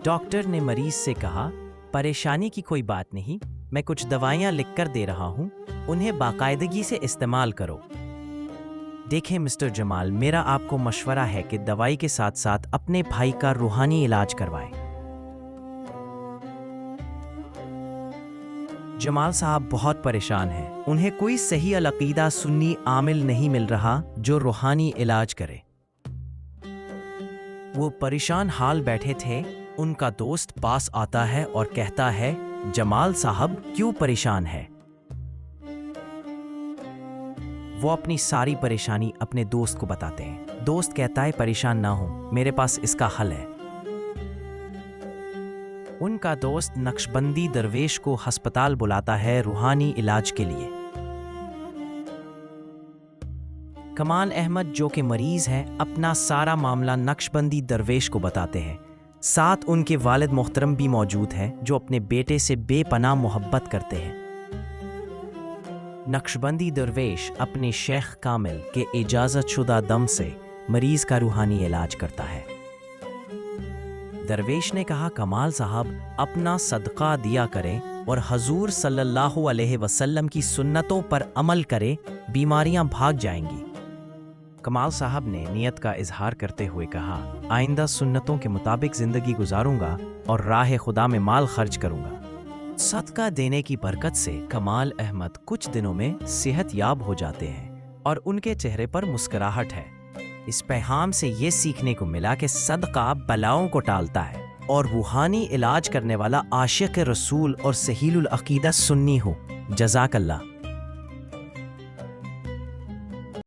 Doctor نے مریض سے کہا، پریشانی کی کوئی بات نہیں، میں کچھ دوائیاں لکھ کر دے رہا ہوں، انہیں باقاعدگی سے استعمال کرو۔ دیکھیں مسٹر جمال، میرا آپ کو مشورہ ہے کہ دوائی کے ساتھ ساتھ اپنے بھائی کا روحانی علاج کروائیں۔ جمال صاحب بہت پریشان ہیں، انہیں کوئی صحیح العقیدہ سنی عامل نہیں مل رہا جو روحانی علاج کرے۔ وہ پریشان حال بیٹھے تھے، ان کا دوست پاس آتا ہے اور کہتا ہے، جمال صاحب کیوں پریشان ہے؟ وہ اپنی ساری پریشانی اپنے دوست کو بتاتے ہیں۔ دوست کہتا ہے، پریشان نہ ہو، میرے پاس اس کا حل ہے۔ ان کا دوست نقشبندی درویش کو ہسپتال بلاتا ہے روحانی علاج کے لیے۔ کمال احمد جو کہ مریض ہیں اپنا سارا معاملہ نقشبندی درویش کو بتاتے ہیں۔ ساتھ ان کے والد محترم بھی موجود ہیں جو اپنے بیٹے سے بے پناہ محبت کرتے ہیں۔ نقشبندی درویش اپنے شیخ کامل کے اجازت شدہ دم سے مریض کا روحانی علاج کرتا ہے۔ درویش نے کہا، کمال صاحب اپنا صدقہ دیا کریں اور حضور صلی اللہ علیہ وسلم کی سنتوں پر عمل کریں، بیماریاں بھاگ جائیں گی۔ کمال صاحب نے نیت کا اظہار کرتے ہوئے کہا، آئندہ سنتوں کے مطابق زندگی گزاروں گا اور راہ خدا میں مال خرچ کروں گا۔ صدقہ دینے کی برکت سے کمال احمد کچھ دنوں میں صحت یاب ہو جاتے ہیں اور ان کے چہرے پر مسکراہٹ ہے۔ اس پیغام سے یہ سیکھنے کو ملا کہ صدقہ بلاؤں کو ٹالتا ہے اور روحانی علاج کرنے والا عاشق رسول اور سہیل العقیدہ سنی ہو۔ جزاک اللہ۔